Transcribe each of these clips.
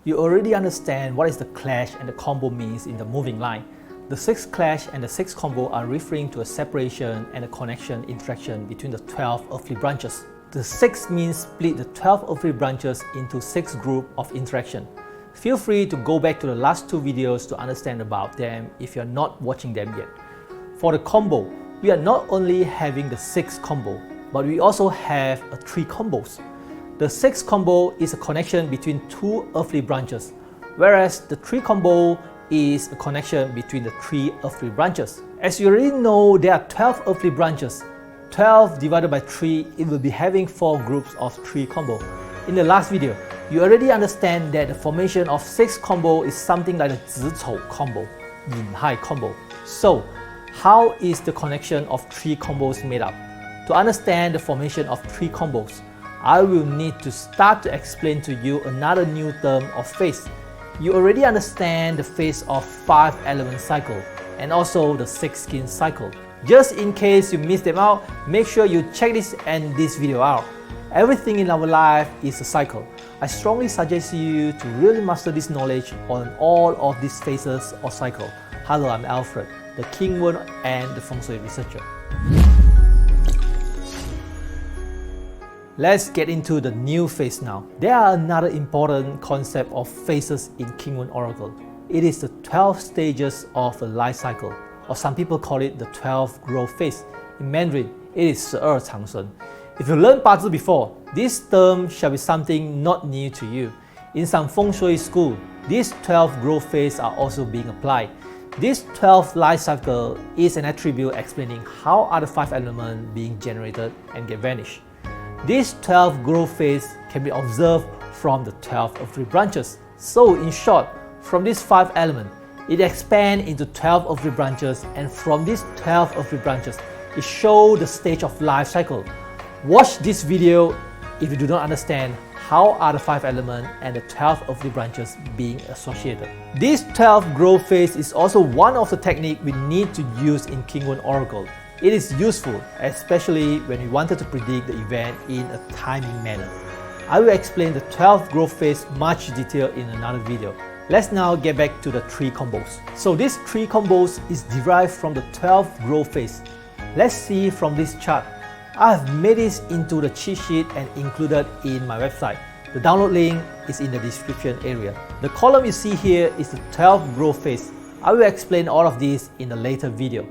You already understand what is the clash and the combo means in the moving line. The 6 clash and the 6 combo are referring to a separation and a connection interaction between the 12 earthly branches. The 6 means split the 12 earthly branches into 6 groups of interaction. Feel free to go back to the last 2 videos to understand about them if you're not watching them yet. For the combo, we are not only having the 6 combo, but we also have 3 combos. The 6 combo is a connection between 2 earthly branches, whereas the 3 combo is a connection between the 3 earthly branches. As you already know, there are 12 earthly branches. 12 divided by 3, it will be having 4 groups of 3 combo. In the last video, you already understand that the formation of 6 combo is something like the 子丑 combo, yin hai combo. So, how is the connection of 3 combos made up? To understand the formation of 3 combos, I will need to start to explain to you another new term of phase. You already understand the phase of 5 element cycle and also the 6 skin cycle. Just in case you missed them out, make sure you check this and this video out. Everything in our life is a cycle. I strongly suggest you to really master this knowledge on all of these phases of cycle. Hello, I'm Alfred, the King Wen and the Feng Shui researcher. Let's get into the new phase now. There are another important concept of phases in King Wen Oracle. It is the 12 stages of a life cycle, or some people call it the 12 growth phase. In Mandarin, it is 12 长生. If you learned BaZi before, this term shall be something not new to you. In some Feng Shui school, these 12 growth phases are also being applied. This 12 life cycle is an attribute explaining how are the 5 elements being generated and get vanished. This 12 growth phase can be observed from the 12 earthly branches. So in short, from these 5 elements, it expands into 12 earthly branches, and from these 12 earthly branches, it shows the stage of life cycle. Watch this video if you do not understand how are the 5 elements and the 12 earthly branches being associated. This 12 growth phase is also one of the techniques we need to use in King Wen Oracle. It is useful, especially when we wanted to predict the event in a timing manner. I will explain the 12 growth phase much detail in another video. Let's now get back to the 3 combos. So these 3 combos is derived from the 12 growth phase. Let's see from this chart. I have made this into the cheat sheet and included in my website. The download link is in the description area. The column you see here is the 12 growth phase. I will explain all of this in a later video.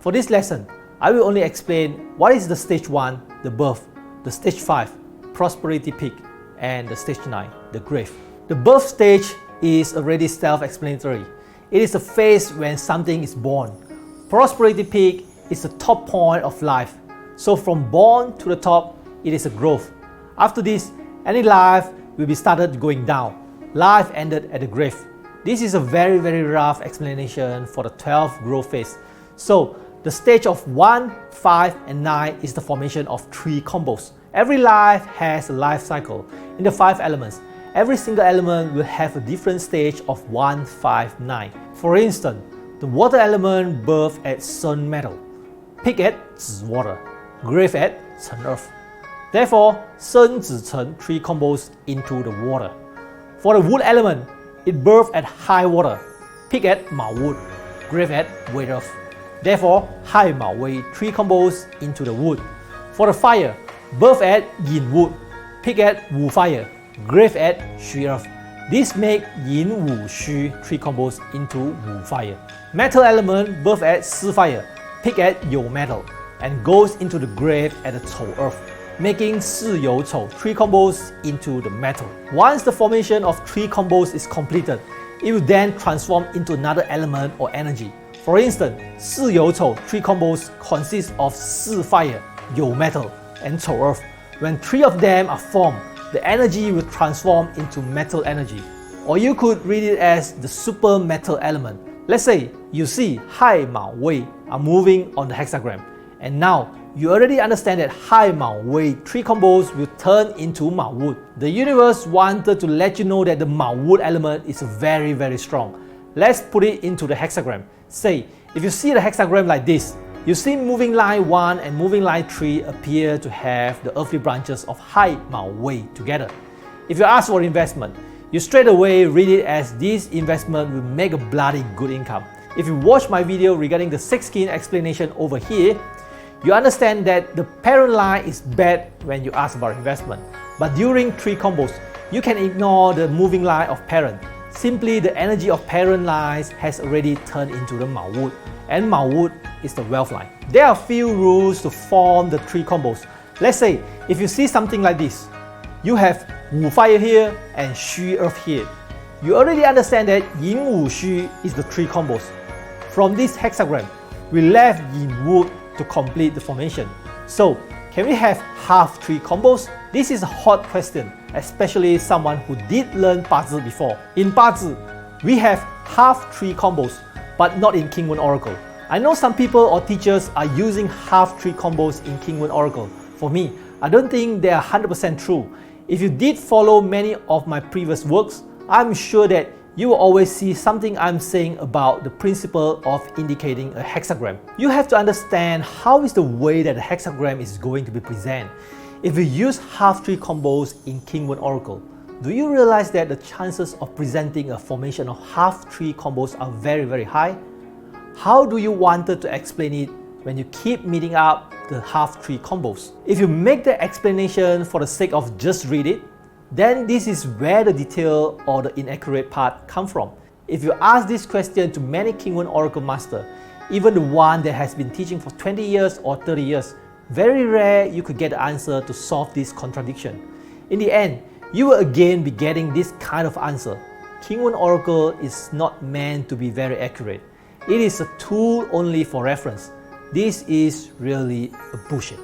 For this lesson, I will only explain what is the stage 1, the birth, the stage 5, prosperity peak, and the stage 9, the grave. The birth stage is already self-explanatory. It is a phase when something is born. Prosperity peak is the top point of life. So from born to the top, it is a growth. After this, any life will be started going down. Life ended at the grave. This is a very rough explanation for the 12 growth phase. So the stage of 1, 5, and 9 is the formation of 3 combos. Every life has a life cycle. In the 5 elements, every single element will have a different stage of 1, 5, 9. For instance, the water element birth at sun metal, peak at 紫 water, grave at 橙 earth. Therefore, 生紫橙 3 combos into the water. For the wood element, it birth at high water, peak at 卯 wood, grave at wet earth. Therefore, 亥卯未 3 combos into the wood. For the fire, birth at yin wood, peak at wu fire, grave at xu earth. This make yin wu xu 3 combos into wu fire. Metal element birth at si fire, peak at you metal, and goes into the grave at the 丑 earth, making si you 丑 3 combos into the metal. Once the formation of 3 combos is completed, it will then transform into another element or energy. For instance, 四有丑 3 combos consist of 四 fire, 有 metal, and 丑 earth. When 3 of them are formed, the energy will transform into metal energy. Or you could read it as the super metal element. Let's say you see 亥卯未 are moving on the hexagram, and now you already understand that 亥卯未 3 combos will turn into 卯 wood. The universe wanted to let you know that the 卯 wood element is very strong. Let's put it into the hexagram. Say, if you see the hexagram like this, you see moving line 1 and moving line 3 appear to have the earthly branches of Hai, Mao, Wei together. If you ask for investment, you straight away read it as this investment will make a bloody good income. If you watch my video regarding the 6 kin explanation over here, you understand that the parent line is bad when you ask about investment. But during 3 combos, you can ignore the moving line of parent. Simply the energy of parent lines has already turned into the Mao Wood, and Mao Wood is the wealth line. There are few rules to form the 3 combos. Let's say if you see something like this, you have Wu fire here and Xu earth here. You already understand that Yin Wu Xu is the 3 combos. From this hexagram, we left Yin Wood to complete the formation. So, can we have half 3 combos? This is a hot question, especially someone who did learn BaZi before. In BaZi, we have half 3 combos, but not in King Wen Oracle. I know some people or teachers are using half 3 combos in King Wen Oracle. For me, I don't think they are 100% true. If you did follow many of my previous works, I'm sure that you will always see something I'm saying about the principle of indicating a hexagram. You have to understand how is the way that the hexagram is going to be presented. If you use half 3 combos in King Wen Oracle, do you realize that the chances of presenting a formation of half 3 combos are very high? How do you want to explain it when you keep meeting up the half 3 combos? If you make the explanation for the sake of just read it, then this is where the detail or the inaccurate part come from. If you ask this question to many King Wen Oracle master, even the one that has been teaching for 20 years or 30 years, very rare you could get the answer to solve this contradiction. In the end, you will again be getting this kind of answer. King Wen Oracle is not meant to be very accurate. It is a tool only for reference. This is really a bullshit.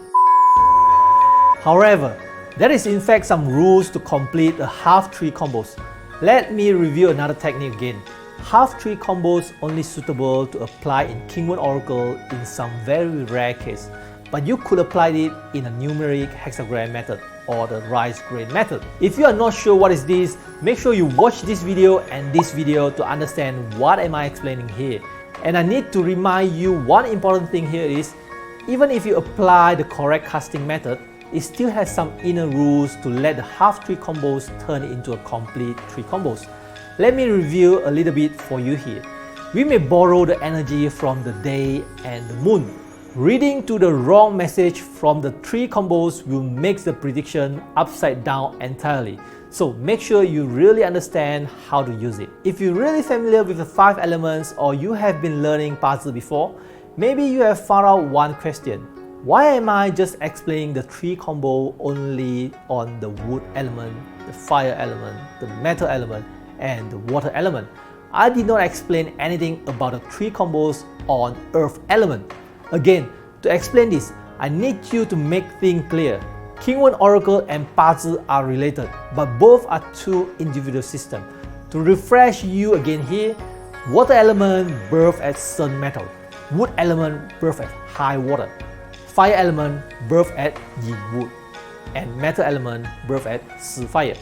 However, there is in fact some rules to complete a half 3 combos. Let me review another technique again. Half 3 combos only suitable to apply in King Wen Oracle in some very rare case, but you could apply it in a numeric hexagram method or the rice grain method. If you are not sure what is this, make sure you watch this video and this video to understand what am I explaining here. And I need to remind you one important thing here is, even if you apply the correct casting method, it still has some inner rules to let the half 3 combos turn into a complete 3 combos. Let me review a little bit for you here. We may borrow the energy from the day and the moon. Reading to the wrong message from the 3 combos will make the prediction upside down entirely. So make sure you really understand how to use it. If you're really familiar with the 5 elements or you have been learning BaZi before, maybe you have found out one question. Why am I just explaining the 3 combo only on the wood element, the fire element, the metal element, and the water element? I did not explain anything about the 3 combos on earth element. Again, to explain this, I need you to make things clear. King Wen Oracle and BaZi are related, but both are 2 individual systems. To refresh you again here, water element birth at sun metal, wood element birth at high water, fire element birth at yin wood, and metal element birth at si fire.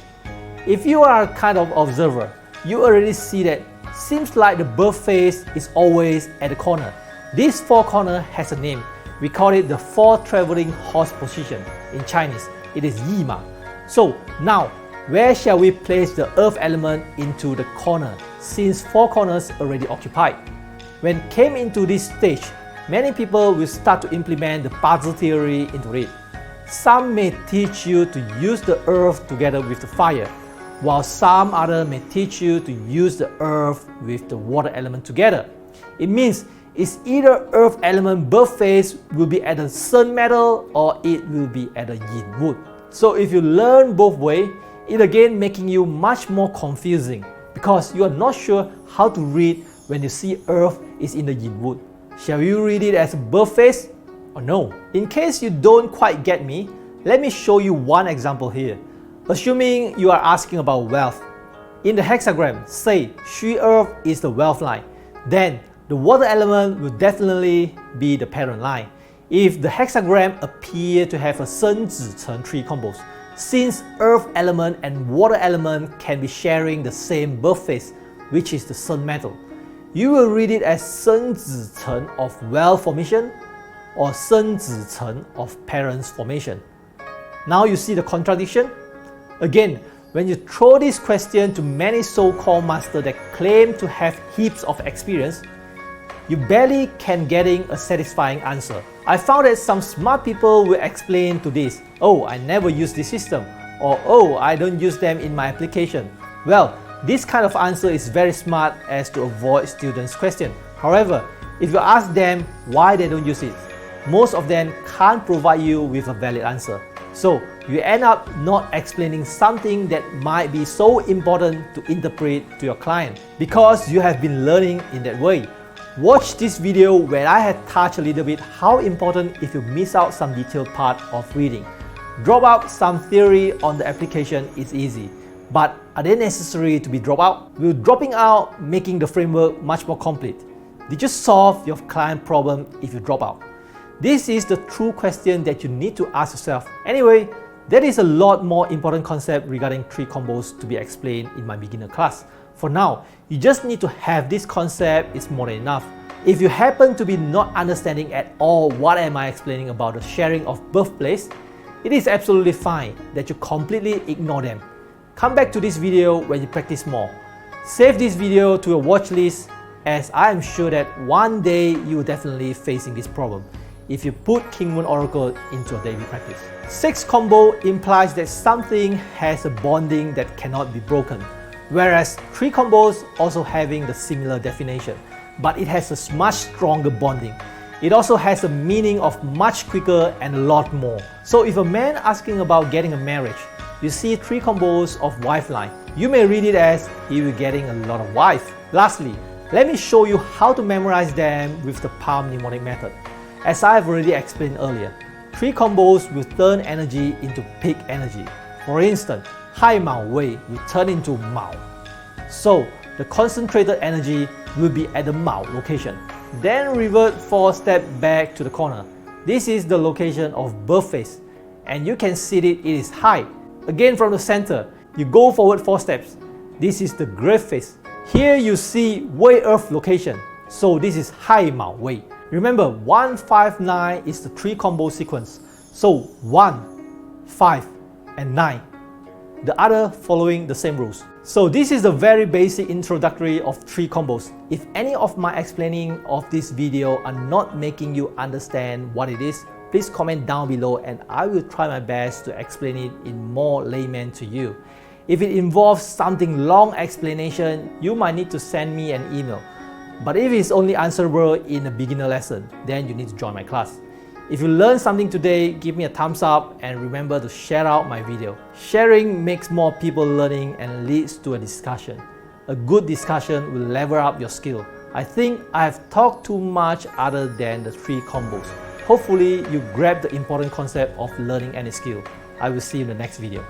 If you are a kind of observer, you already see that seems like the birth phase is always at the corner. This 4 corner has a name. We call it the 4 traveling horse position. In Chinese, it is Yi Ma. So now, where shall we place the earth element into the corner since 4 corners already occupied? When came into this stage, many people will start to implement the BaZi theory into it. Some may teach you to use the earth together with the fire, while some other may teach you to use the earth with the water element together. It means it's either earth element birth phase will be at the sun metal or it will be at the yin wood. So if you learn both ways, it again making you much more confusing because you are not sure how to read when you see earth is in the yin wood. Shall you read it as a birth phase or no? In case you don't quite get me, let me show you one example here. Assuming you are asking about wealth. In the hexagram, say Xu Earth is the wealth line, then the water element will definitely be the parent line. If the hexagram appear to have a Sen Zi Cheng 3 combos, since earth element and water element can be sharing the same birth phase, which is the sun metal, you will read it as Sen Zi Cheng of well formation or Sen Zi Cheng of parents formation. Now you see the contradiction? Again, When you throw this question to many so-called masters that claim to have heaps of experience, you barely can getting a satisfying answer. I found that some smart people will explain to this, "Oh, I never use this system," or "Oh, I don't use them in my application." Well, this kind of answer is very smart as to avoid students' question. However, if you ask them why they don't use it, most of them can't provide you with a valid answer. So you end up not explaining something that might be so important to interpret to your client because you have been learning in that way. Watch this video where I had touched a little bit how important if you miss out some detailed part of reading. Drop out some theory on the application is easy, but are they necessary to be dropped out? Will dropping out making the framework much more complete? Did you solve your client problem if you drop out? This is the true question that you need to ask yourself. Anyway, there is a lot more important concept regarding tree combos to be explained in my beginner class. For now, you just need to have this concept, it's more than enough. If you happen to be not understanding at all what am I explaining about the sharing of birthplace, it is absolutely fine that you completely ignore them. Come back to this video when you practice more. Save this video to your watch list as I am sure that one day you will definitely facing this problem if you put King Wen Oracle into a daily practice. 6 combo implies that something has a bonding that cannot be broken, whereas 3 combos also having the similar definition, but it has a much stronger bonding. It also has a meaning of much quicker and a lot more. So if a man asking about getting a marriage, you see 3 combos of wife line, you may read it as he will getting a lot of wife. Lastly, let me show you how to memorize them with the palm mnemonic method. As I have already explained earlier, 3 combos will turn energy into peak energy. For instance, Hai Mao Wei will turn into Mao. So the concentrated energy will be at the Mao location. Then revert 4 steps back to the corner. This is the location of birth phase, and you can see it is high. Again from the center, you go forward 4 steps. This is the grave phase. Here you see Wei Earth location, so this is Hai Mao Wei. Remember, 1, 5, 9 is the 3 combo sequence. So 1, 5, and 9. The other following the same rules. So this is the very basic introductory of 3 combos. If any of my explaining of this video are not making you understand what it is, please comment down below and I will try my best to explain it in more layman to you. If it involves something long explanation, you might need to send me an email. But if it's only answerable in a beginner lesson, then you need to join my class. If you learned something today, give me a thumbs up and remember to share out my video. Sharing makes more people learning and leads to a discussion. A good discussion will level up your skill. I think I have talked too much other than the 3 combos. Hopefully you grab the important concept of learning any skill. I will see you in the next video.